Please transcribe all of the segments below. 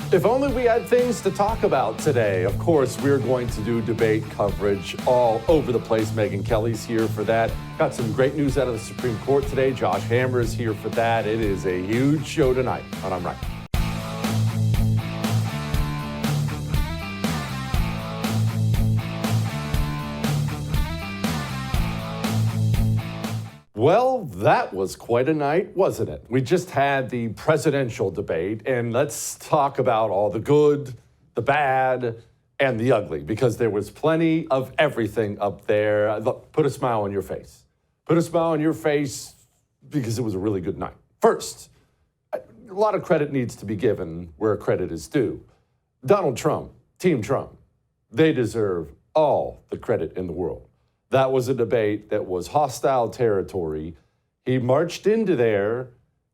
If only we had things to talk about today. Of course, we're going to do debate coverage all over the place. Megyn Kelly's here for that. Got some great news out of the Supreme Court today. Josh Hammer is here for that. It is a huge show tonight on I'm Right. Well, that was quite a night, wasn't it? We just had the presidential debate, and let's talk about all the good, the bad, and the ugly, because there was plenty of everything up there. Look, put a smile on your face. Put a smile on your face because it was a really good night. First, a lot of credit needs to be given where credit is due. Donald Trump, Team Trump, they deserve all the credit in the world. That was a debate that was hostile territory. He marched into there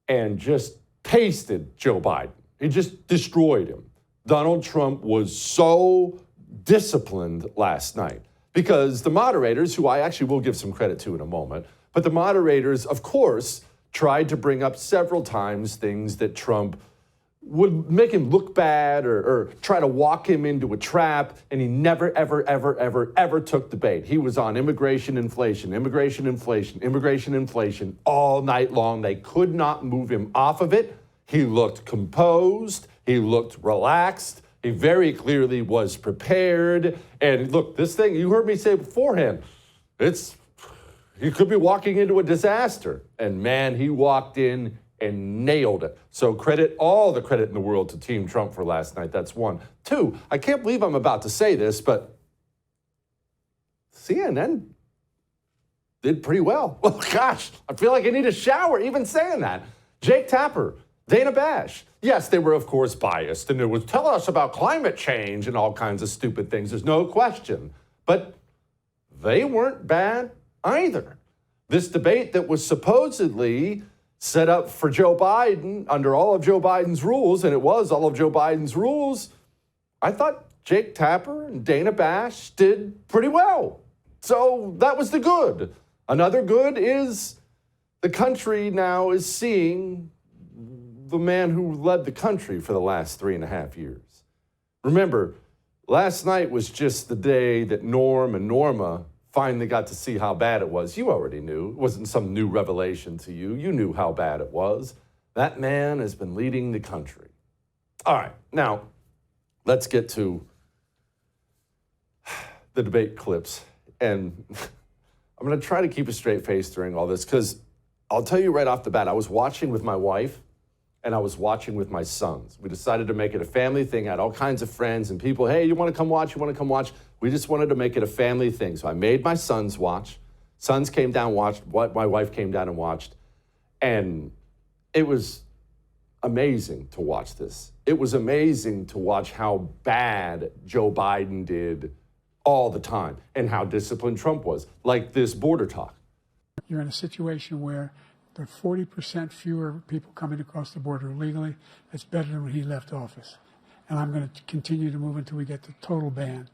and just pasted Joe Biden. He just destroyed him. Donald Trump was so disciplined last night because the moderators, who I actually will give some credit to in a moment, but the moderators, of course, tried to bring up several times things that Trump would make him look bad or try to walk him into a trap, and he never, ever, ever, ever, ever took the bait. He was on immigration inflation all night long. They could not move him off of it. He looked composed. He looked relaxed. He very clearly was prepared. And look, this thing, you heard me say beforehand, he could be walking into a disaster. And man, he walked in and nailed it. So all the credit in the world to Team Trump for last night. That's one. Two, I can't believe I'm about to say this, but CNN did pretty well. Well, gosh, I feel like I need a shower even saying that. Jake Tapper, Dana Bash. Yes, they were, of course, biased, and it was tell us about climate change and all kinds of stupid things. There's no question. But they weren't bad either. This debate that was supposedly set up for Joe Biden under all of Joe Biden's rules, and it was all of Joe Biden's rules, I thought Jake Tapper and Dana Bash did pretty well. So that was the good. Another good is the country now is seeing the man who led the country for the last 3.5 years. Remember, last night was just the day that Norm and Norma finally got to see how bad it was. You already knew. It wasn't some new revelation to you. You knew how bad it was. That man has been leading the country. All right, now let's get to the debate clips. And I'm going to try to keep a straight face during all this because I'll tell you right off the bat, I was watching with my wife and I was watching with my sons. We decided to make it a family thing. I had all kinds of friends and people, hey, you want to come watch? You want to come watch? We just wanted to make it a family thing. So I made my sons watch. Sons came down, watched. My wife came down and watched. And it was amazing to watch this. It was amazing to watch how bad Joe Biden did all the time and how disciplined Trump was, like this border talk. You're in a situation where there are 40% fewer people coming across the border illegally. That's better than when he left office. And I'm going to continue to move until we get the total ban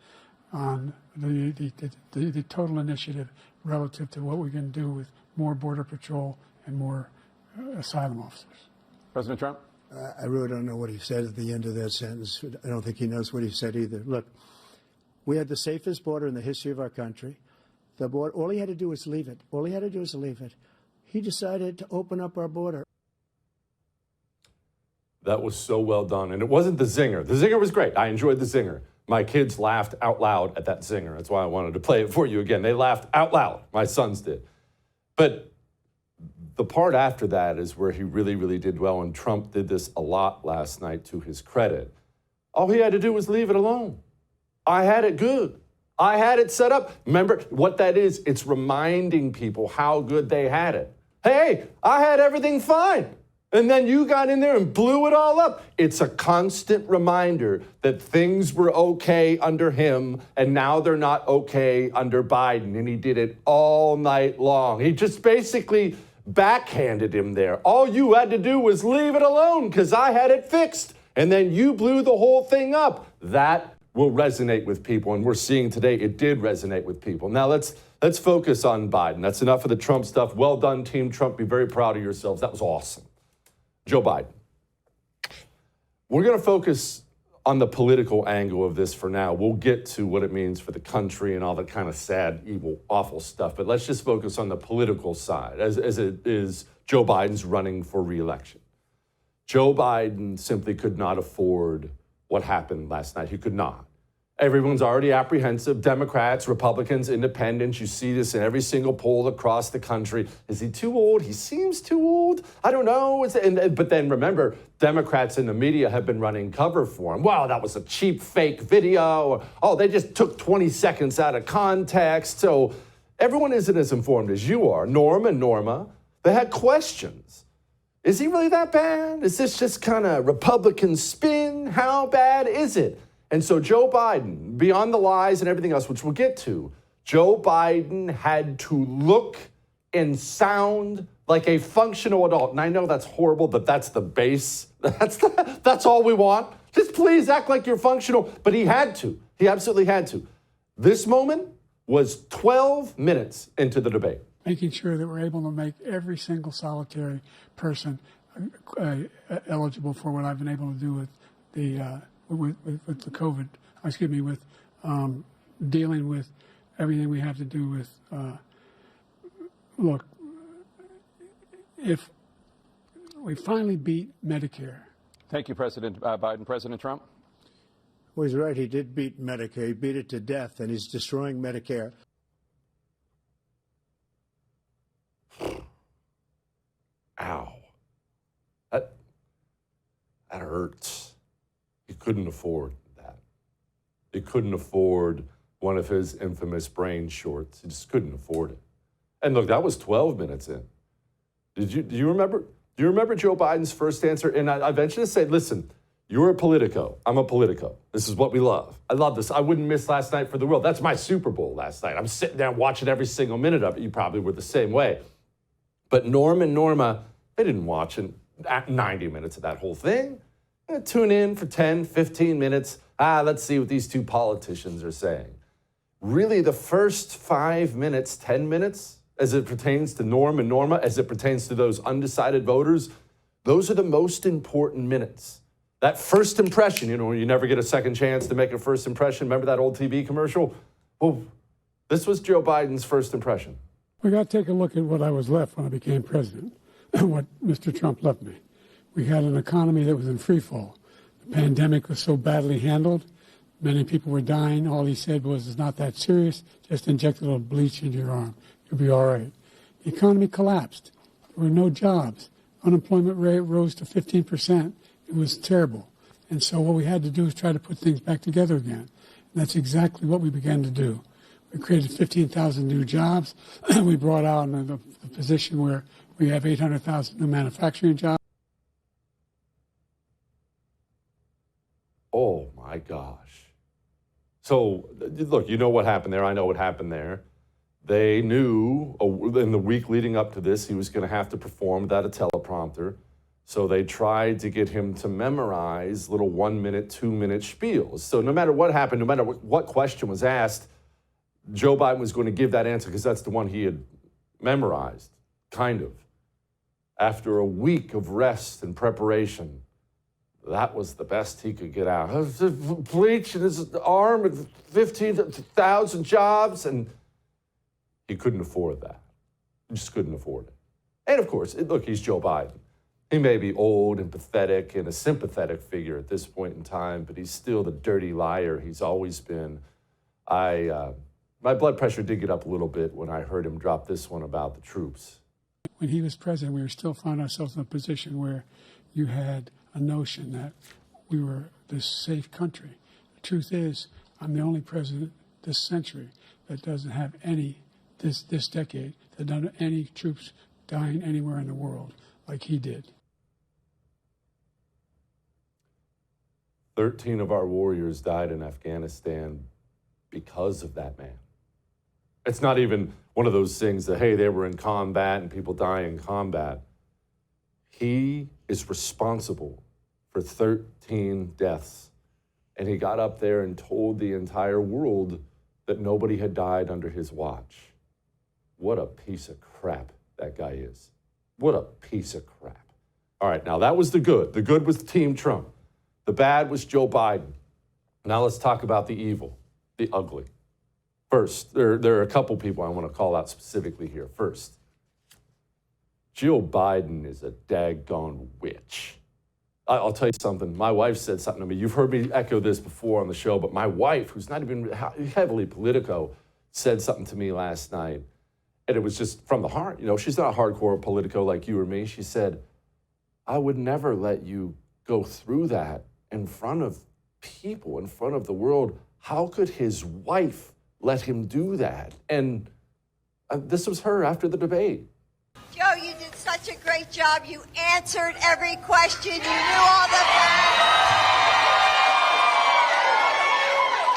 on the total initiative relative to what we can do with more border patrol and more asylum officers. President Trump? I really don't know what he said at the end of that sentence. I don't think he knows what he said either. Look, we had the safest border in the history of our country. The border, all he had to do was leave it. All he had to do was leave it. He decided to open up our border. That was so well done. And it wasn't the zinger. The zinger was great. I enjoyed the zinger. My kids laughed out loud at that zinger. That's why I wanted to play it for you again. They laughed out loud. My sons did. But the part after that is where he really, really did well. And Trump did this a lot last night to his credit. All he had to do was leave it alone. I had it good. I had it set up. Remember what that is? It's reminding people how good they had it. Hey, I had everything fine. And then you got in there and blew it all up. It's a constant reminder that things were okay under him, and now they're not okay under Biden. And he did it all night long. He just basically backhanded him there. All you had to do was leave it alone because I had it fixed. And then you blew the whole thing up. That will resonate with people. And we're seeing today it did resonate with people. Now let's focus on Biden. That's enough of the Trump stuff. Well done, Team Trump. Be very proud of yourselves. That was awesome. Joe Biden. We're going to focus on the political angle of this for now. We'll get to what it means for the country and all the kind of sad, evil, awful stuff. But let's just focus on the political side as it is Joe Biden's running for re-election. Joe Biden simply could not afford what happened last night. He could not. Everyone's already apprehensive. Democrats, Republicans, independents. You see this in every single poll across the country. Is he too old? He seems too old. I don't know. But then remember, Democrats in the media have been running cover for him. Wow, that was a cheap fake video. Oh, they just took 20 seconds out of context. So everyone isn't as informed as you are. Norm and Norma, they had questions. Is he really that bad? Is this just kind of Republican spin? How bad is it? And so Joe Biden, beyond the lies and everything else, which we'll get to, Joe Biden had to look and sound like a functional adult. And I know that's horrible, but that's the base. That's all we want. Just please act like you're functional. But he had to. He absolutely had to. This moment was 12 minutes into the debate. Making sure that we're able to make every single solitary person eligible for what I've been able to do with the with the COVID, with dealing with everything we have to do with, look, if we finally beat Medicare. Thank you, President Biden. President Trump? Well, he's right. He did beat Medicare. He beat it to death, and he's destroying Medicare. Ow. That hurts. He couldn't afford that. He couldn't afford one of his infamous brain shorts. He just couldn't afford it. And look, that was 12 minutes in. Do you remember? Do you remember Joe Biden's first answer? And I venture to say, listen, you're a Politico. I'm a Politico. This is what we love. I love this. I wouldn't miss last night for the world. That's my Super Bowl last night. I'm sitting there watching every single minute of it. You probably were the same way. But Norm and Norma, they didn't watch 90 minutes of that whole thing. Tune in for 10, 15 minutes. Let's see what these two politicians are saying. Really, the first 5 minutes, 10 minutes, as it pertains to Norm and Norma, as it pertains to those undecided voters, those are the most important minutes. That first impression, you never get a second chance to make a first impression. Remember that old TV commercial? Well, this was Joe Biden's first impression. We got to take a look at what I was left when I became president, what Mr. Trump left me. We had an economy that was in free fall. The pandemic was so badly handled. Many people were dying. All he said was, it's not that serious. Just inject a little bleach into your arm. You'll be all right. The economy collapsed. There were no jobs. Unemployment rate rose to 15%. It was terrible. And so what we had to do is try to put things back together again. And that's exactly what we began to do. We created 15,000 new jobs. We brought out the position where we have 800,000 new manufacturing jobs. Oh, my gosh. So, look, you know what happened there. I know what happened there. They knew in the week leading up to this, he was going to have to perform without a teleprompter. So they tried to get him to memorize little 1 minute, 2 minute spiels. So no matter what happened, no matter what question was asked, Joe Biden was going to give that answer because that's the one he had memorized, kind of. After a week of rest and preparation, that was the best he could get out. Bleach in his arm, 15,000 jobs, and he couldn't afford that. He just couldn't afford it. And of course, look, he's Joe Biden. He may be old and pathetic and a sympathetic figure at this point in time, but he's still the dirty liar he's always been. My blood pressure did get up a little bit when I heard him drop this one about the troops. When he was president, we still found ourselves in a position where you had a notion that we were this safe country. The truth is, I'm the only president this century that doesn't have this decade, that doesn't have any troops dying anywhere in the world like he did. 13 of our warriors died in Afghanistan because of that man. It's not even one of those things that, hey, they were in combat and people die in combat. He is responsible for 13 deaths. And he got up there and told the entire world that nobody had died under his watch. What a piece of crap that guy is. What a piece of crap. All right, now that was the good. The good was Team Trump. The bad was Joe Biden. Now let's talk about the evil, the ugly. First, there are a couple people I want to call out specifically here. First, Joe Biden is a daggone witch. I'll tell you something. My wife said something to me. You've heard me echo this before on the show, but my wife, who's not even heavily Politico, said something to me last night. And it was just from the heart. You know, she's not a hardcore Politico like you or me. She said, I would never let you go through that in front of people, in front of the world. How could his wife let him do that? And this was her after the debate. Joe, you did such a great job. You answered every question. You knew all the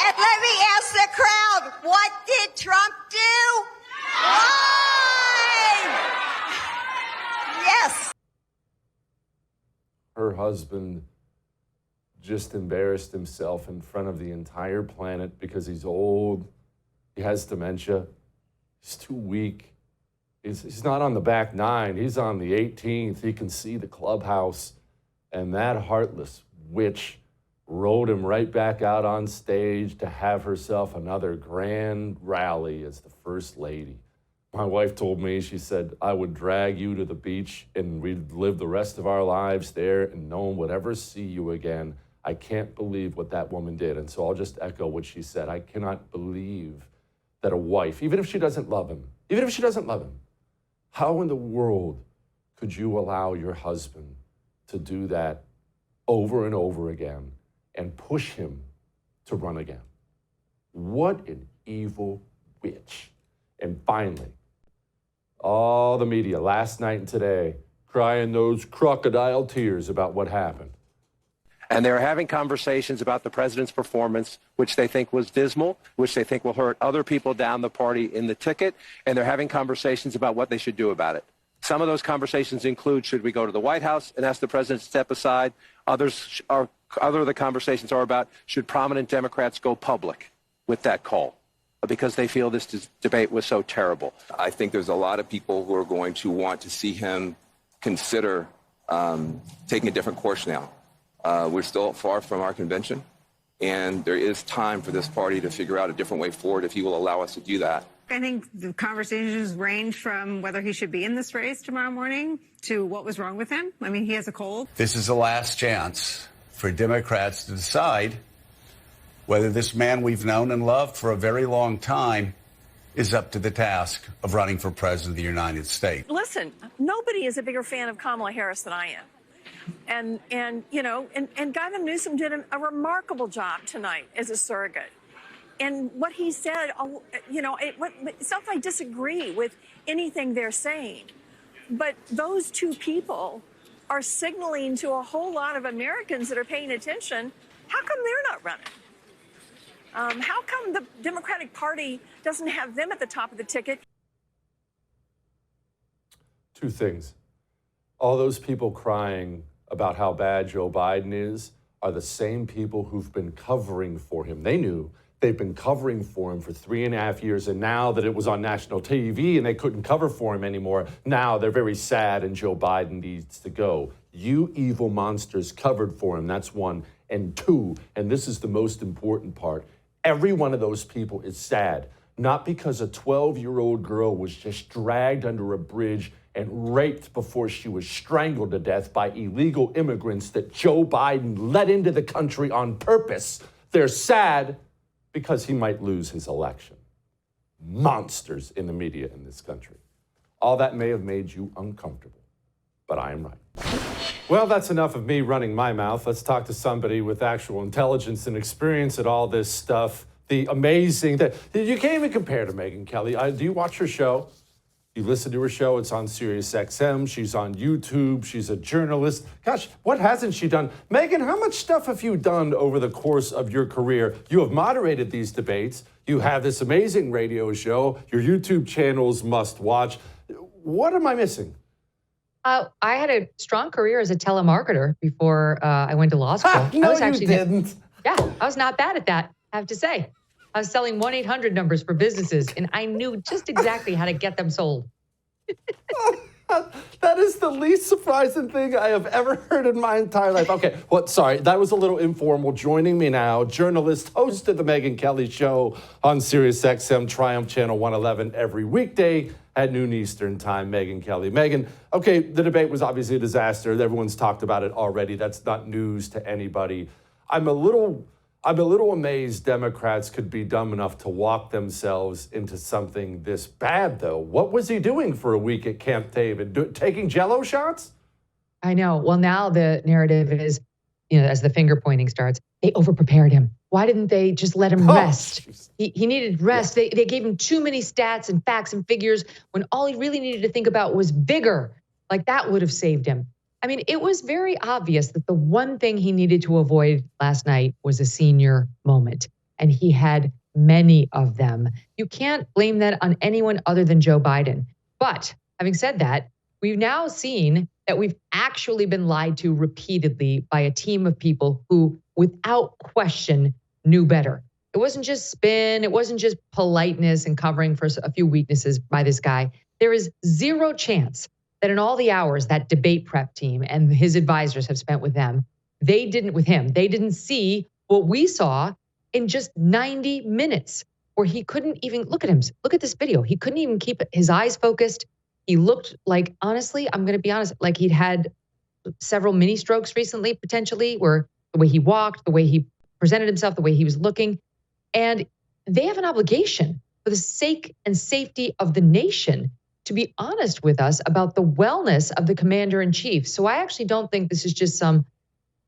And let me ask the crowd, what did Trump do? Lied! Yes. Her husband just embarrassed himself in front of the entire planet because he's old, he has dementia, he's too weak. He's not on the back nine, he's on the 18th. He can see the clubhouse. And that heartless witch rode him right back out on stage to have herself another grand rally as the first lady. My wife told me, she said, I would drag you to the beach and we'd live the rest of our lives there and no one would ever see you again. I can't believe what that woman did. And so I'll just echo what she said. I cannot believe that a wife, even if she doesn't love him, how in the world could you allow your husband to do that over and over again and push him to run again? What an evil witch. And finally, all the media last night and today crying those crocodile tears about what happened. And they're having conversations about the president's performance, which they think was dismal, which they think will hurt other people down the party in the ticket. And they're having conversations about what they should do about it. Some of those conversations include, should we go to the White House and ask the president to step aside? Other of the conversations are about, should prominent Democrats go public with that call? Because they feel this debate was so terrible. I think there's a lot of people who are going to want to see him consider taking a different course now. We're still far from our convention, and there is time for this party to figure out a different way forward if he will allow us to do that. I think the conversations range from whether he should be in this race tomorrow morning to what was wrong with him. I mean, he has a cold. This is the last chance for Democrats to decide whether this man we've known and loved for a very long time is up to the task of running for president of the United States. Listen, nobody is a bigger fan of Kamala Harris than I am. And Gavin Newsom did a remarkable job tonight as a surrogate. And what he said, it's not that I disagree with anything they're saying, but those two people are signaling to a whole lot of Americans that are paying attention, how come they're not running? How come the Democratic Party doesn't have them at the top of the ticket? Two things. All those people crying about how bad Joe Biden is are the same people who've been covering for him. They knew they've been covering for him for 3.5 years, and now that it was on national TV and they couldn't cover for him anymore, now they're very sad and Joe Biden needs to go. You evil monsters covered for him, that's one. And two, and this is the most important part, every one of those people is sad, not because a 12-year-old girl was just dragged under a bridge and raped before she was strangled to death by illegal immigrants that Joe Biden let into the country on purpose. They're sad because he might lose his election. Monsters in the media in this country. All that may have made you uncomfortable, but I am right. Well, that's enough of me running my mouth. Let's talk to somebody with actual intelligence and experience at all this stuff. The amazing that you can't even compare to Megyn Kelly. Do you watch her show? You listen to her show, it's on Sirius XM, she's on YouTube, she's a journalist. Gosh, what hasn't she done? Megyn, how much stuff have you done over the course of your career? You have moderated these debates, you have this amazing radio show, your YouTube channel's must watch. What am I missing? I had a strong career as a telemarketer before I went to law school. No, you didn't. Yeah, I was not bad at that, I have to say. I was selling 1-800 numbers for businesses, and I knew just exactly how to get them sold. That is the least surprising thing I have ever heard in my entire life. Okay, sorry, that was a little informal. Joining me now, journalist, host of the Megyn Kelly Show on SiriusXM Triumph Channel 111 every weekday at noon Eastern Time, Megyn Kelly. Megyn, okay, the debate was obviously a disaster. Everyone's talked about it already. That's not news to anybody. I'm a little amazed Democrats could be dumb enough to walk themselves into something this bad, though. What was he doing for a week at Camp David? Taking Jell-O shots? I know. Well, now the narrative is, as the finger pointing starts, they overprepared him. Why didn't they just let him rest? He needed rest. Yeah. They gave him too many stats and facts and figures when all he really needed to think about was vigor. Like that would have saved him. I mean, it was very obvious that the one thing he needed to avoid last night was a senior moment, and he had many of them. You can't blame that on anyone other than Joe Biden. But having said that, we've now seen that we've actually been lied to repeatedly by a team of people who, without question, knew better. It wasn't just spin. It wasn't just politeness and covering for a few weaknesses by this guy. There is zero chance that in all the hours that debate prep team and his advisors have spent with them, they didn't see what we saw in just 90 minutes, where he couldn't even, look at this video. He couldn't even keep his eyes focused. He looked like, honestly, I'm going to be honest, like he'd had several mini strokes recently, potentially, where the way he walked, the way he presented himself, the way he was looking. And they have an obligation for the sake and safety of the nation to be honest with us about the wellness of the commander-in-chief. So I actually don't think this is just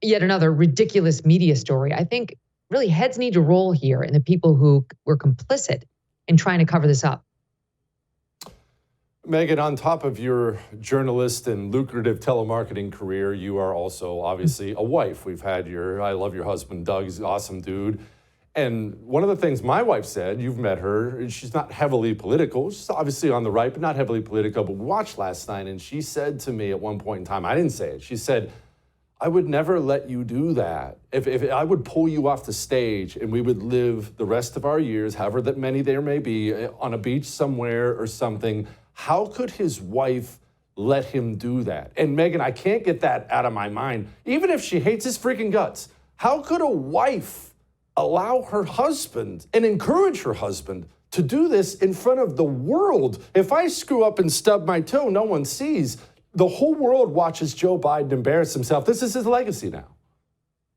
yet another ridiculous media story. I think really heads need to roll here, and the people who were complicit in trying to cover this up. Megyn, on top of your journalist and lucrative telemarketing career, you are also obviously a wife. I love your husband, Doug. He's an awesome dude. And one of the things my wife said, you've met her, she's not heavily political. She's obviously on the right, but not heavily political. But we watched last night, and she said to me at one point in time, I didn't say it, she said, I would never let you do that. If I would pull you off the stage and we would live the rest of our years, however that many there may be, on a beach somewhere or something, how could his wife let him do that? And Megyn, I can't get that out of my mind. Even if she hates his freaking guts, how could a wife allow her husband and encourage her husband to do this in front of the world? If I screw up and stub my toe, no one sees. The whole world watches Joe Biden embarrass himself. This is his legacy now.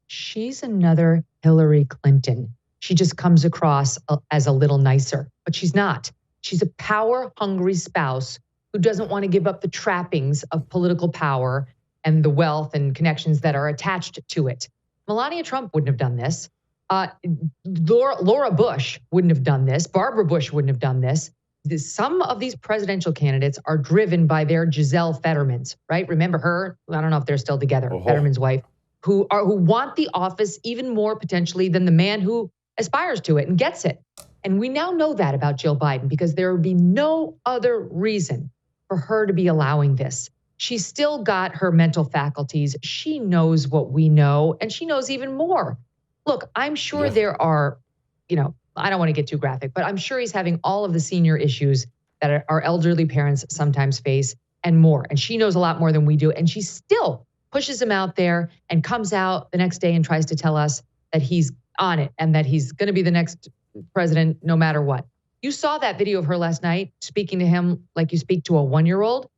She's another Hillary Clinton. She just comes across as a little nicer, but she's not. She's a power-hungry spouse who doesn't want to give up the trappings of political power and the wealth and connections that are attached to it. Melania Trump wouldn't have done this. Laura Bush wouldn't have done this. Barbara Bush wouldn't have done this. Some of these presidential candidates are driven by their Giselle Fettermans, right? Remember her? I don't know if they're still together. Fetterman's wife, who want the office even more potentially than the man who aspires to it and gets it. And we now know that about Jill Biden, because there would be no other reason for her to be allowing this. She's still got her mental faculties. She knows what we know, and she knows even more. Look, I'm sure there are, I don't want to get too graphic, but I'm sure he's having all of the senior issues that our elderly parents sometimes face and more. And she knows a lot more than we do. And she still pushes him out there and comes out the next day and tries to tell us that he's on it and that he's going to be the next president no matter what. You saw that video of her last night speaking to him like you speak to a 1-year-old.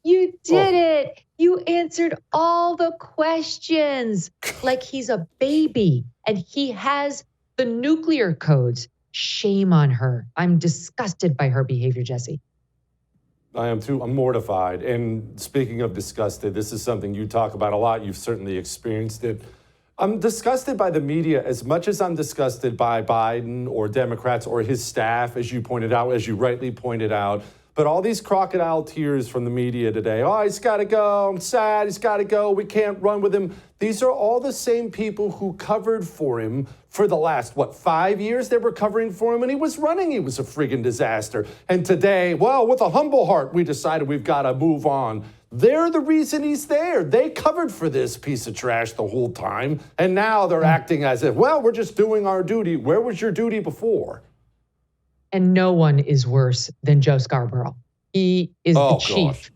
You did it. You answered all the questions like he's a baby. And he has the nuclear codes. Shame on her. I'm disgusted by her behavior, Jesse. I am too. I'm mortified. And speaking of disgusted, this is something you talk about a lot. You've certainly experienced it. I'm disgusted by the media as much as I'm disgusted by Biden or Democrats or his staff, as you pointed out, as you rightly pointed out. But all these crocodile tears from the media today. Oh, he's got to go. I'm sad. He's got to go. We can't run with him. These are all the same people who covered for him for the last, 5 years they were covering for him, and he was running. He was a friggin' disaster. And today, well, with a humble heart, we decided we've got to move on. They're the reason he's there. They covered for this piece of trash the whole time, and now they're acting as if, well, we're just doing our duty. Where was your duty before? And no one is worse than Joe Scarborough. He is the chief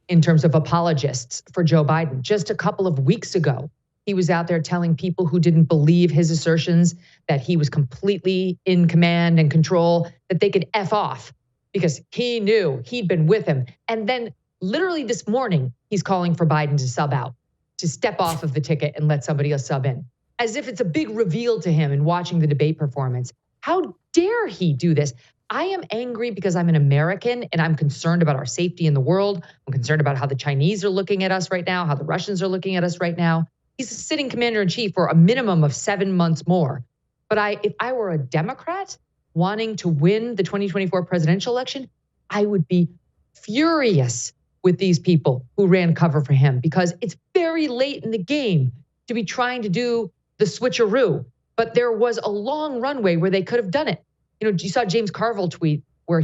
in terms of apologists for Joe Biden. Just a couple of weeks ago, he was out there telling people who didn't believe his assertions that he was completely in command and control, that they could F off because he knew he'd been with him. And then literally this morning, he's calling for Biden to sub out, to step off of the ticket and let somebody else sub in, as if it's a big reveal to him in watching the debate performance. How dare he do this? I am angry because I'm an American and I'm concerned about our safety in the world. I'm concerned about how the Chinese are looking at us right now, how the Russians are looking at us right now. He's a sitting commander in chief for a minimum of 7 months more. But if I were a Democrat wanting to win the 2024 presidential election, I would be furious with these people who ran cover for him, because it's very late in the game to be trying to do the switcheroo. But there was a long runway where they could have done it. You know, you saw James Carville tweet where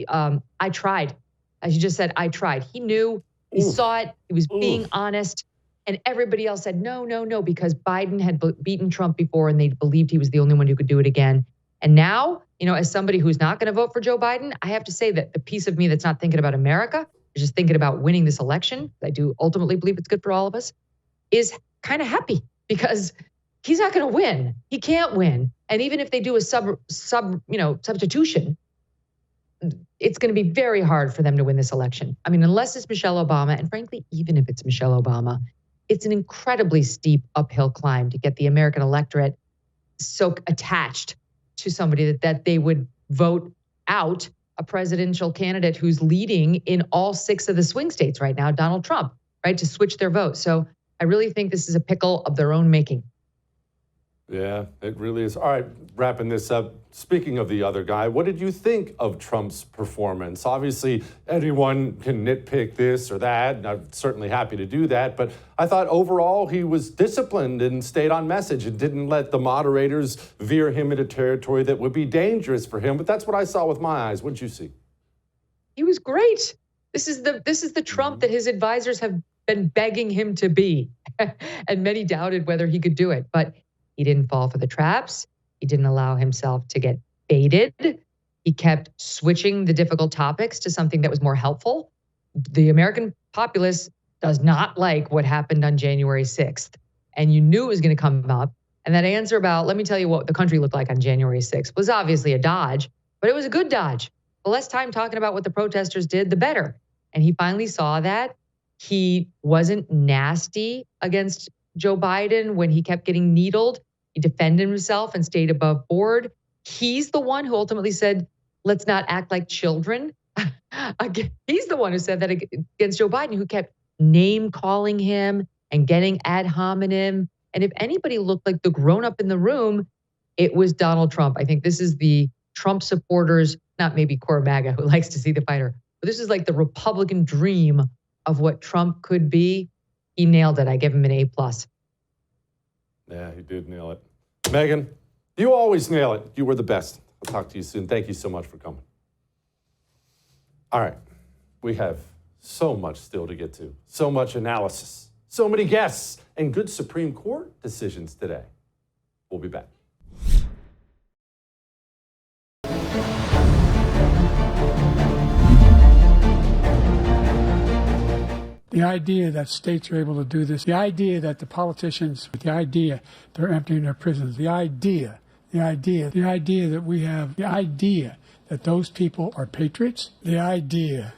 I tried. As you just said, I tried. He knew, he saw it, he was being honest. And everybody else said, no, because Biden had beaten Trump before and they believed he was the only one who could do it again. And now, you know, as somebody who's not going to vote for Joe Biden, I have to say that the piece of me that's not thinking about America, is just thinking about winning this election, I do ultimately believe it's good for all of us, is kind of happy because he's not going to win. He can't win. And even if they do a substitution, it's going to be very hard for them to win this election. I mean, unless it's Michelle Obama, and frankly, even if it's Michelle Obama, it's an incredibly steep uphill climb to get the American electorate so attached to somebody that they would vote out a presidential candidate who's leading in all 6 of the swing states right now, Donald Trump, right, to switch their vote. So I really think this is a pickle of their own making. Yeah, it really is. All right, wrapping this up. Speaking of the other guy, what did you think of Trump's performance? Obviously, anyone can nitpick this or that, and I'm certainly happy to do that. But I thought overall he was disciplined and stayed on message and didn't let the moderators veer him into territory that would be dangerous for him. But that's what I saw with my eyes. What did you see? He was great. This is the Trump that his advisors have been begging him to be. And many doubted whether he could do it. But he didn't fall for the traps. He didn't allow himself to get baited. He kept switching the difficult topics to something that was more helpful. The American populace does not like what happened on January 6th. And you knew it was going to come up. And that answer about, let me tell you what the country looked like on January 6th was obviously a dodge, but it was a good dodge. The less time talking about what the protesters did, the better. And he finally saw that. He wasn't nasty against Joe Biden when he kept getting needled. He defended himself and stayed above board. He's the one who ultimately said, let's not act like children. He's the one who said that against Joe Biden, who kept name calling him and getting ad hominem. And if anybody looked like the grown-up in the room, it was Donald Trump. I think this is the Trump supporters, not maybe core MAGA who likes to see the fighter, but this is like the Republican dream of what Trump could be. He nailed it. I give him an A+. Yeah, he did nail it. Megyn, you always nail it. You were the best. I'll talk to you soon. Thank you so much for coming. All right. We have so much still to get to. So much analysis. So many guests and good Supreme Court decisions today. We'll be back. The idea that states are able to do this, the idea that the politicians, the idea they're emptying their prisons, the idea that we have, the idea that those people are patriots, the idea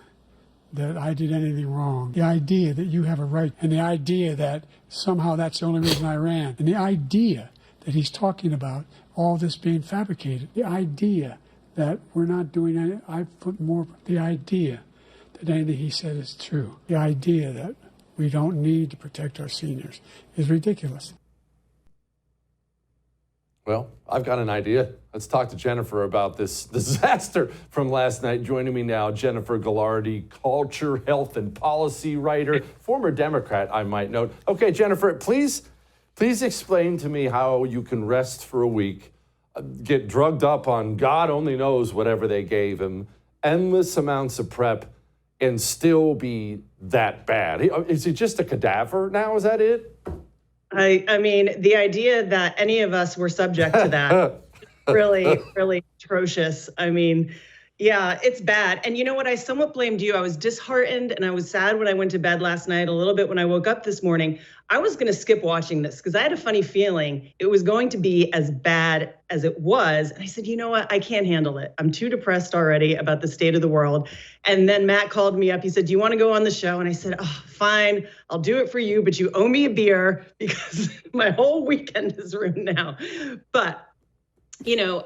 that I did anything wrong, the idea that you have a right, and the idea that somehow that's the only reason I ran, and the idea that he's talking about all this being fabricated, the idea that we're not doing any, I put more, the idea that anything he said is true. The idea that we don't need to protect our seniors is ridiculous. Well, I've got an idea. Let's talk to Jennifer about this disaster from last night. Joining me now, Jennifer Galardi, culture, health, and policy writer, former Democrat, I might note. Okay, Jennifer, please explain to me how you can rest for a week, get drugged up on God only knows whatever they gave him, endless amounts of prep, and still be that bad. Is he just a cadaver now? Is that it? I mean, the idea that any of us were subject to that really, really atrocious. I mean, Yeah, it's bad. And you know what? I somewhat blamed you. I was disheartened and I was sad when I went to bed last night, a little bit when I woke up this morning. I was going to skip watching this because I had a funny feeling it was going to be as bad as it was. And I said, you know what? I can't handle it. I'm too depressed already about the state of the world. And then Matt called me up. He said, do you want to go on the show? And I said, oh, fine, I'll do it for you, but you owe me a beer because my whole weekend is ruined now. But, you know,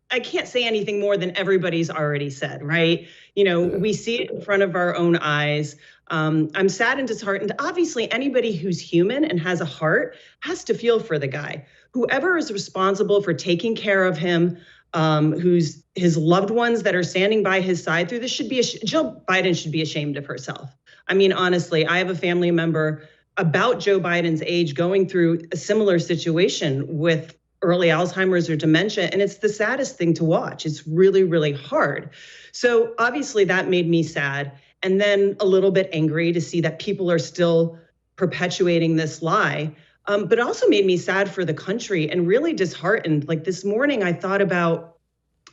I can't say anything more than everybody's already said, right? You know, we see it in front of our own eyes. I'm sad and disheartened. Obviously, anybody who's human and has a heart has to feel for the guy. Whoever is responsible for taking care of him, who's his loved ones that are standing by his side through this Jill Biden should be ashamed of herself. I mean, honestly, I have a family member about Joe Biden's age going through a similar situation with early Alzheimer's or dementia. And it's the saddest thing to watch. It's really, really hard. So obviously that made me sad. And then a little bit angry to see that people are still perpetuating this lie. But also made me sad for the country and really disheartened. Like this morning, I thought about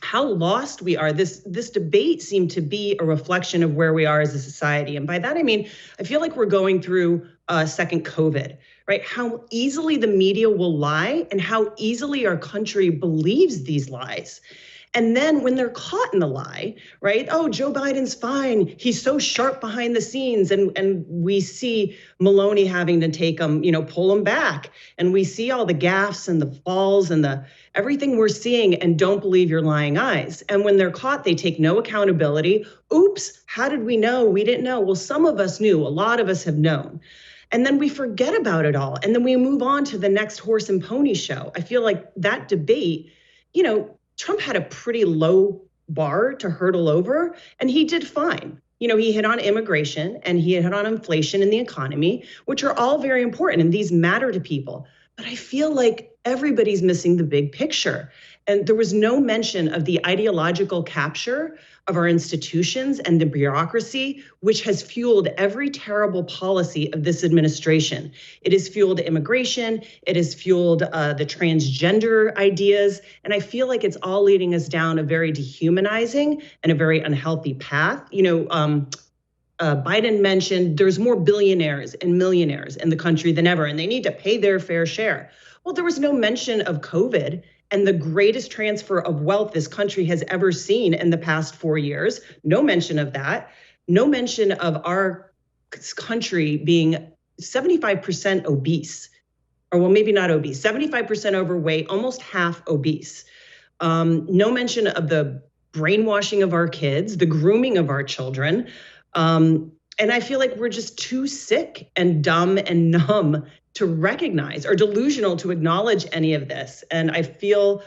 how lost we are. This debate seemed to be a reflection of where we are as a society. And by that, I mean, I feel like we're going through a second COVID, right? How easily the media will lie and how easily our country believes these lies. And then when they're caught in the lie, right? Oh, Joe Biden's fine. He's so sharp behind the scenes. And we see Maloney having to take him, pull him back. And we see all the gaffes and the falls and everything we're seeing and don't believe your lying eyes. And when they're caught, they take no accountability. Oops, how did we know? We didn't know. Well, some of us knew. A lot of us have known. And then we forget about it all. And then we move on to the next horse and pony show. I feel like that debate, Trump had a pretty low bar to hurdle over, and he did fine. He hit on immigration and he hit on inflation and the economy, which are all very important, and these matter to people. But I feel like everybody's missing the big picture. And there was no mention of the ideological capture of our institutions and the bureaucracy, which has fueled every terrible policy of this administration. It has fueled immigration. It has fueled the transgender ideas. And I feel like it's all leading us down a very dehumanizing and a very unhealthy path. Biden mentioned there's more billionaires and millionaires in the country than ever, and they need to pay their fair share. Well, there was no mention of COVID and the greatest transfer of wealth this country has ever seen in the past 4 years. No mention of that. No mention of our country being 75% obese, or well, maybe not obese, 75% overweight, almost half obese. No mention of the brainwashing of our kids, the grooming of our children. And I feel like we're just too sick and dumb and numb to recognize or delusional to acknowledge any of this. And I feel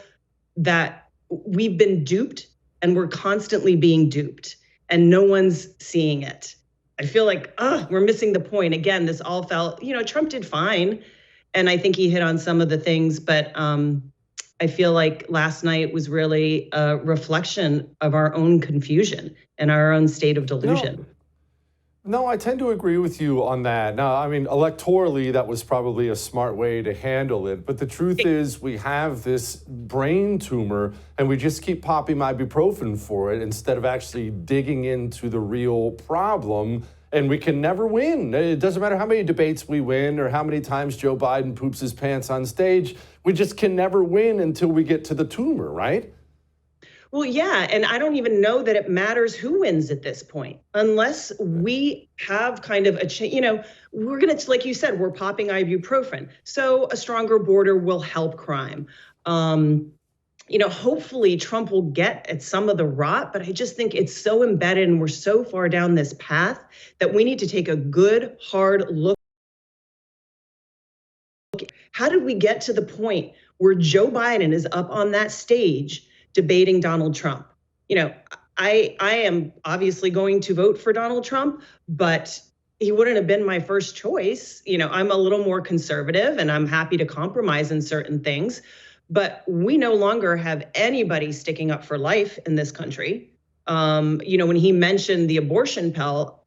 that we've been duped and we're constantly being duped and no one's seeing it. I feel like, we're missing the point. Again, this all felt, Trump did fine. And I think he hit on some of the things, but I feel like last night was really a reflection of our own confusion and our own state of delusion. No, I tend to agree with you on that. Now, I mean, electorally, that was probably a smart way to handle it. But the truth is we have this brain tumor and we just keep popping ibuprofen for it instead of actually digging into the real problem. And we can never win. It doesn't matter how many debates we win or how many times Joe Biden poops his pants on stage. We just can never win until we get to the tumor, right? Well, yeah, and I don't even know that it matters who wins at this point, unless we have kind of we're going to, like you said, we're popping ibuprofen. So a stronger border will help crime. Hopefully Trump will get at some of the rot, but I just think it's so embedded and we're so far down this path that we need to take a good, hard look. How did we get to the point where Joe Biden is up on that stage debating Donald Trump? I am obviously going to vote for Donald Trump, but he wouldn't have been my first choice. I'm a little more conservative and I'm happy to compromise in certain things, but we no longer have anybody sticking up for life in this country. When he mentioned the abortion pill,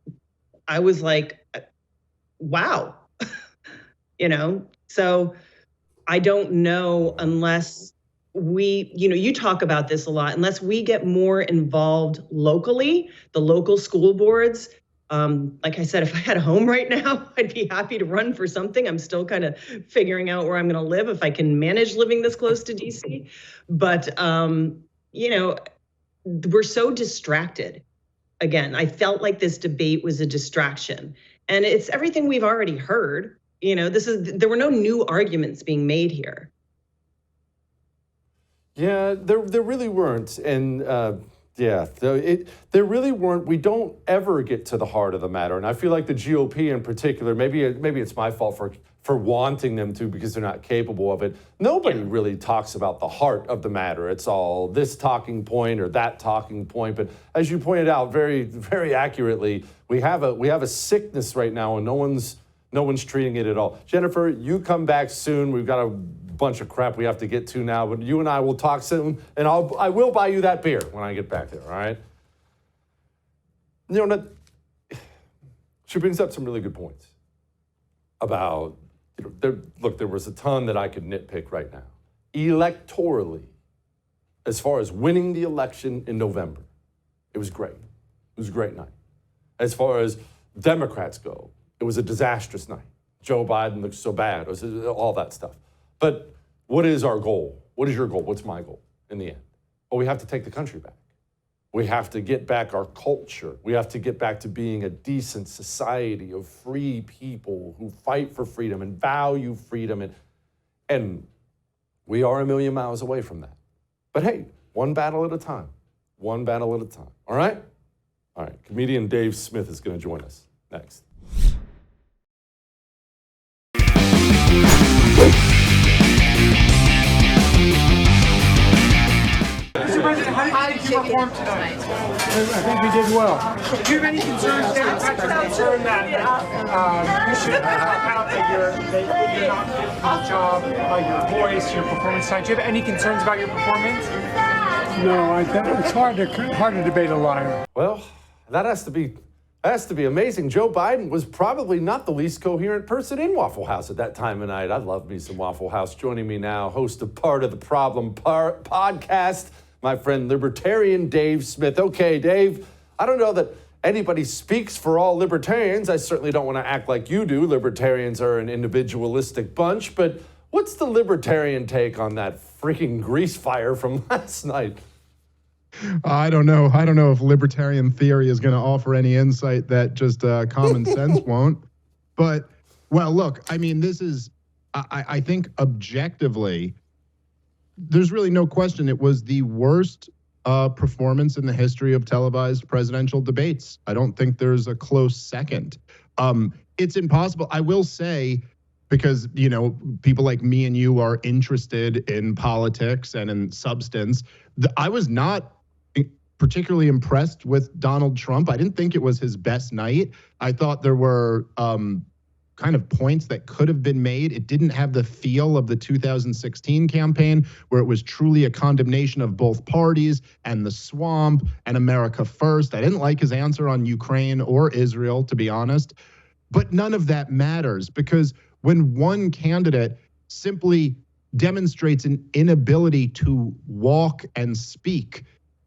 I was like, wow, so I don't know unless you talk about this a lot, unless we get more involved locally, the local school boards. Like I said, if I had a home right now, I'd be happy to run for something. I'm still kind of figuring out where I'm going to live if I can manage living this close to DC. But, we're so distracted. Again, I felt like this debate was a distraction, and it's everything we've already heard. There were no new arguments being made here. Yeah, there really weren't. And there really weren't. We don't ever get to the heart of the matter. And I feel like the GOP in particular, maybe it's my fault for wanting them to because they're not capable of it. Nobody really talks about the heart of the matter. It's all this talking point or that talking point. But as you pointed out very, very accurately, we have a sickness right now and no one's treating it at all. Jennifer, you come back soon. We've got a bunch of crap we have to get to now, but you and I will talk soon, and I will buy you that beer when I get back there, all right? She brings up some really good points about, there was a ton that I could nitpick right now. Electorally, as far as winning the election in November, it was great. It was a great night. As far as Democrats go, it was a disastrous night. Joe Biden looks so bad, all that stuff. But what is our goal? What is your goal? What's my goal in the end? Well, we have to take the country back. We have to get back our culture. We have to get back to being a decent society of free people who fight for freedom and value freedom. And we are a million miles away from that. But hey, one battle at a time. One battle at a time. All right? All right. Comedian Dave Smith is going to join us next. Mr. President, how did you perform tonight? I think we did well. Do you have any concerns, concern that you should come out that you're not fit for the job, your voice, your performance tonight? Do you have any concerns about your performance? No, it's hard to debate a liar. Well, that has to be amazing. Joe Biden was probably not the least coherent person in Waffle House at that time of night. I love me some Waffle House. Joining me now, host of Part of the Problem podcast, my friend Libertarian Dave Smith. Okay, Dave, I don't know that anybody speaks for all libertarians. I certainly don't want to act like you do. Libertarians are an individualistic bunch, but what's the libertarian take on that freaking grease fire from last night? I don't know if libertarian theory is going to offer any insight that just common sense won't. But, well, look, I mean, this is, I think objectively, there's really no question it was the worst performance in the history of televised presidential debates. I don't think there's a close second. It's impossible. I will say, because, people like me and you are interested in politics and in substance, I was not particularly impressed with Donald Trump. I didn't think it was his best night. I thought there were kind of points that could have been made. It didn't have the feel of the 2016 campaign, where it was truly a condemnation of both parties and the swamp and America first. I didn't like his answer on Ukraine or Israel, to be honest. But none of that matters, because when one candidate simply demonstrates an inability to walk and speak,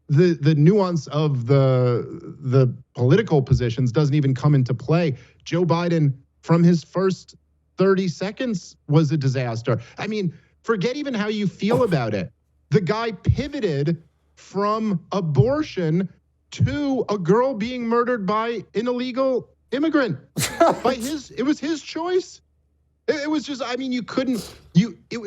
the nuance of the political positions doesn't even come into play. Joe Biden, from his first 30 seconds, was a disaster. I mean, forget even how you feel about it. The guy pivoted from abortion to a girl being murdered by an illegal immigrant. It was his choice. It was just, I mean, it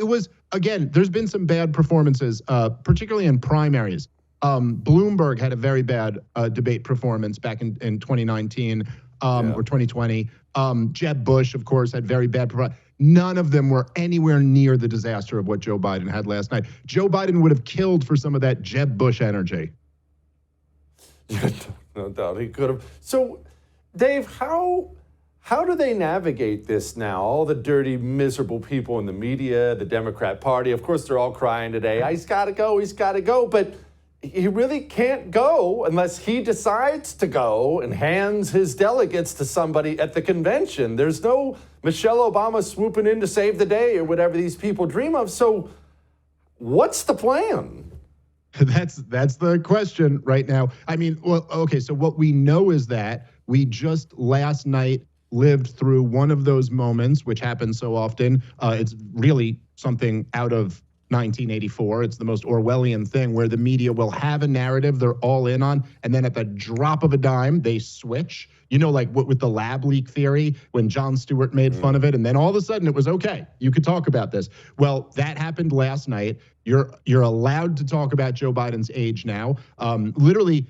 was, again, there's been some bad performances, particularly in primaries. Bloomberg had a very bad debate performance back in 2019 or 2020. Jeb Bush, of course, had very bad performance. None of them were anywhere near the disaster of what Joe Biden had last night. Joe Biden would have killed for some of that Jeb Bush energy. No doubt he could have. So, Dave, how do they navigate this now? All the dirty, miserable people in the media, the Democrat Party, of course, they're all crying today. He's got to go. But he really can't go unless he decides to go and hands his delegates to somebody at the convention. There's no Michelle Obama swooping in to save the day or whatever these people dream of. So What's the plan? That's the question right now. I mean, well, okay, so what we know is that we just last night lived through one of those moments, which happens so often. It's really something out of 1984. It's the most Orwellian thing where the media will have a narrative they're all in on, and then at the drop of a dime, they switch. You know, like with the lab leak theory, when Jon Stewart made fun of it, and then all of a sudden it was okay. You could talk about this. Well, that happened last night. You're allowed to talk about Joe Biden's age now. Literally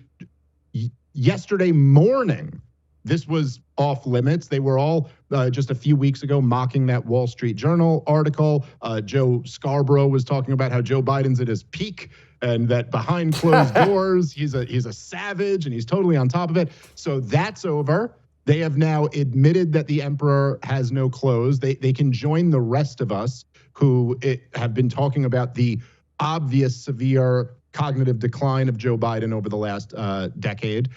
yesterday morning, this was off limits. They were all just a few weeks ago mocking that Wall Street Journal article. Joe Scarborough was talking about how Joe Biden's at his peak and that behind closed doors, he's a savage and he's totally on top of it. So that's over. They have now admitted that the emperor has no clothes. They can join the rest of us who have been talking about the obvious severe cognitive decline of Joe Biden over the last decade.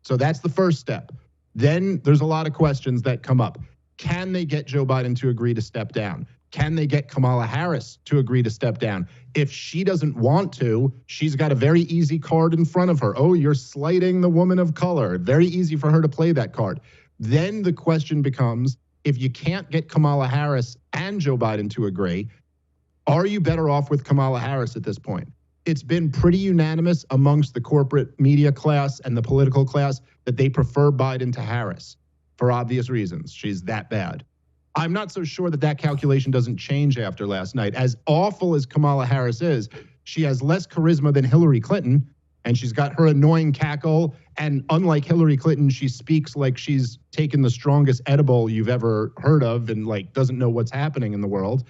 So that's the first step. Then there's a lot of questions that come up. Can they get Joe Biden to agree to step down? Can they get Kamala Harris to agree to step down? If she doesn't want to, she's got a very easy card in front of her. Oh, you're slighting the woman of color. Very easy for her to play that card. Then the question becomes, if you can't get Kamala Harris and Joe Biden to agree, are you better off with Kamala Harris at this point? It's been pretty unanimous amongst the corporate media class and the political class that they prefer Biden to Harris for obvious reasons. She's that bad. I'm not so sure that calculation doesn't change after last night. As awful as Kamala Harris is, she has less charisma than Hillary Clinton, and she's got her annoying cackle. And unlike Hillary Clinton, she speaks like she's taken the strongest edible you've ever heard of and like doesn't know what's happening in the world.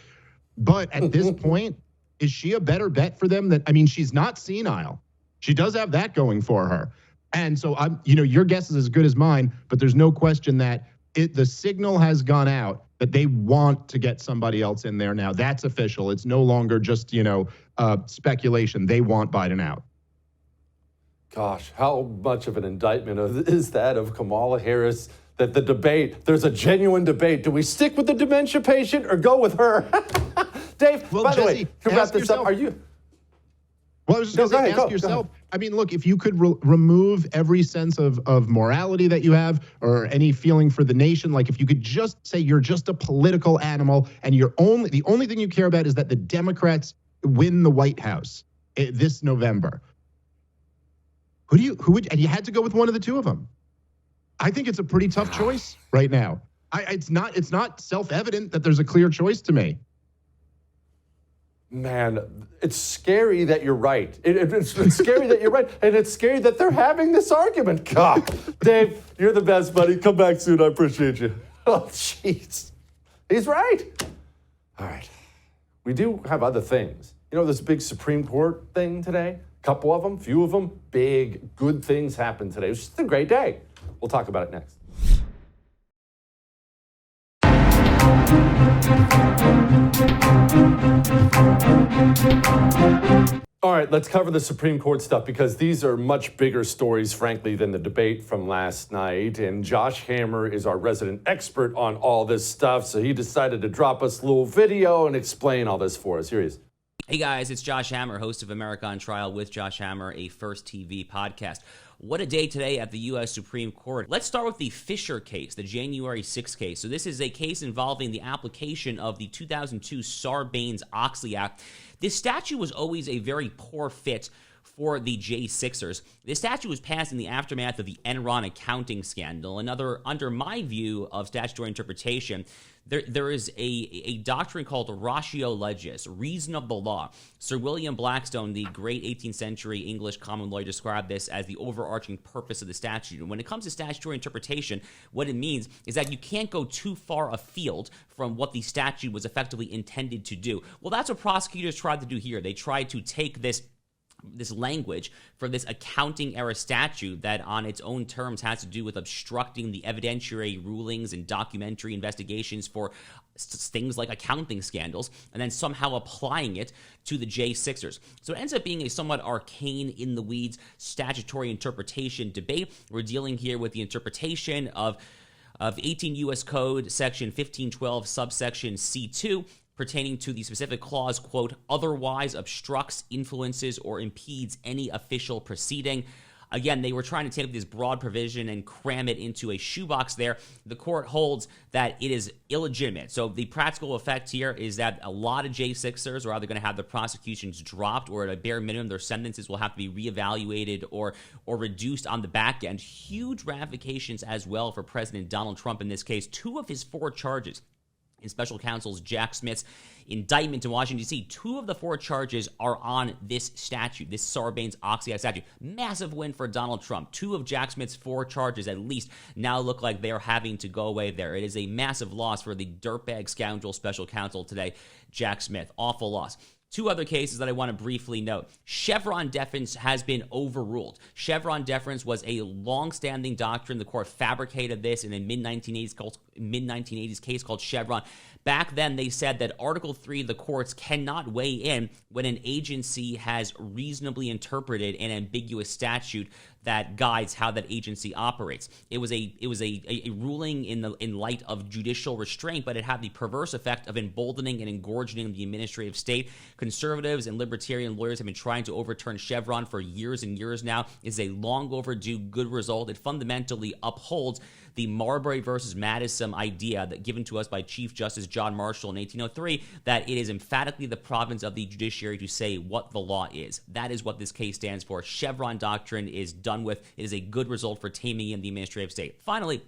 But at this point, is she a better bet for them? She's not senile. She does have that going for her. And so your guess is as good as mine, but there's no question that the signal has gone out that they want to get somebody else in there now. That's official. It's no longer just, speculation. They want Biden out. Gosh, how much of an indictment is that of Kamala Harris? That the debate, there's a genuine debate. Do we stick with the dementia patient or go with her? Dave, well, by Jesse, the way, to wrap this up, are you? Well, I was just going to say, ask yourself. I mean, look, if you could remove every sense of morality that you have or any feeling for the nation, like if you could just say you're just a political animal and the only thing you care about is that the Democrats win the White House this November. And you had to go with one of the two of them. I think it's a pretty tough choice right now. It's not self-evident that there's a clear choice to me. Man, it's scary that you're right. It's scary that you're right, and it's scary that they're having this argument. God, Dave, you're the best, buddy. Come back soon. I appreciate you. Oh, jeez. He's right. All right. We do have other things. You know, this big Supreme Court thing today? A couple of them, few of them, big, good things happened today. It was just a great day. We'll talk about it next. All right, let's cover the Supreme Court stuff because these are much bigger stories, frankly, than the debate from last night. And Josh Hammer is our resident expert on all this stuff, so he decided to drop us a little video and explain all this for us. Here he is. Hey guys, it's Josh Hammer, host of America on Trial with Josh Hammer, a First TV podcast. What a day today at the U.S. Supreme Court. Let's start with the Fisher case, the January 6th case. So this is a case involving the application of the 2002 Sarbanes-Oxley Act. This statute was always a very poor fit for the J6ers. This statute was passed in the aftermath of the Enron accounting scandal. Under my view of statutory interpretation, there is a doctrine called ratio legis, reason of the law. Sir William Blackstone, the great 18th century English common lawyer, described this as the overarching purpose of the statute. And when it comes to statutory interpretation, what it means is that you can't go too far afield from what the statute was effectively intended to do. Well, that's what prosecutors tried to do here. They tried to take this language from this accounting era statute that on its own terms has to do with obstructing the evidentiary rulings and documentary investigations for things like accounting scandals, and then somehow applying it to the J6ers. So it ends up being a somewhat arcane, in the weeds statutory interpretation debate. We're dealing here with the interpretation of 18 U.S. Code section 1512 subsection C2, pertaining to the specific clause, quote, otherwise obstructs, influences, or impedes any official proceeding. Again, they were trying to take this broad provision and cram it into a shoebox there. The court holds that it is illegitimate. So the practical effect here is that a lot of J6ers are either going to have their prosecutions dropped, or at a bare minimum, their sentences will have to be reevaluated or reduced on the back end. Huge ramifications as well for President Donald Trump in this case. 2 of his 4 charges in special counsel's Jack Smith's indictment in Washington, D.C., 2 of the 4 charges are on this statute, this Sarbanes-Oxley statute. Massive win for Donald Trump. 2 of Jack Smith's 4 charges, at least, now look like they're having to go away there. It is a massive loss for the dirtbag scoundrel special counsel today, Jack Smith. Awful loss. 2 other cases that I want to briefly note. Chevron deference has been overruled. Chevron deference was a long-standing doctrine. The court fabricated this in a mid-1980s case called Chevron. Back then, they said that Article 3, the courts cannot weigh in when an agency has reasonably interpreted an ambiguous statute that guides how that agency operates. It was a ruling in light of judicial restraint, but it had the perverse effect of emboldening and engorging the administrative state. Conservatives and libertarian lawyers have been trying to overturn Chevron for years and years now. It is a long overdue good result. It fundamentally upholds the Marbury versus Madison idea that given to us by Chief Justice John Marshall in 1803, that it is emphatically the province of the judiciary to say what the law is. That is what this case stands for. Chevron doctrine is done with. It is a good result for taming in the administrative state. Finally,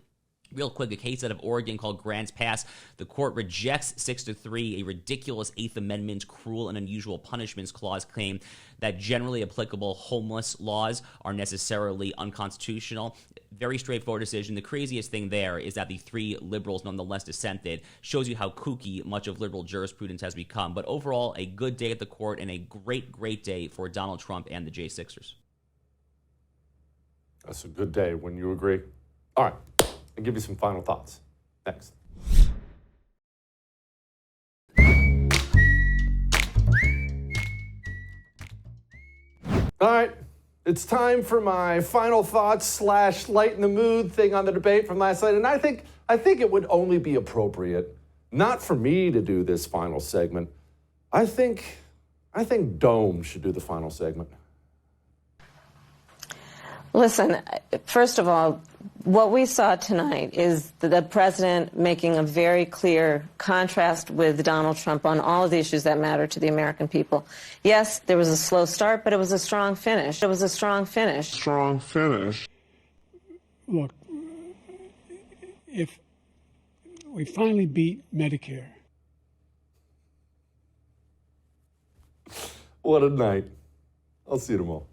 real quick, a case out of Oregon called Grants Pass. The court rejects 6-3, a ridiculous 8th Amendment cruel and unusual punishments clause claim that generally applicable homeless laws are necessarily unconstitutional. Very straightforward decision. The craziest thing there is that the 3 liberals nonetheless dissented. Shows you how kooky much of liberal jurisprudence has become. But overall, a good day at the court and a great, great day for Donald Trump and the J6ers. That's a good day when you agree. All right. I'll give you some final thoughts. Next. All right. It's time for my final thoughts / lighten the mood thing on the debate from last night. And I think it would only be appropriate, not for me to do this final segment. I think Dome should do the final segment. Listen, first of all, what we saw tonight is the president making a very clear contrast with Donald Trump on all of the issues that matter to the American people. Yes, there was a slow start, but it was a strong finish. It was a strong finish. Strong finish. Look, if we finally beat Medicare. What a night. I'll see you tomorrow.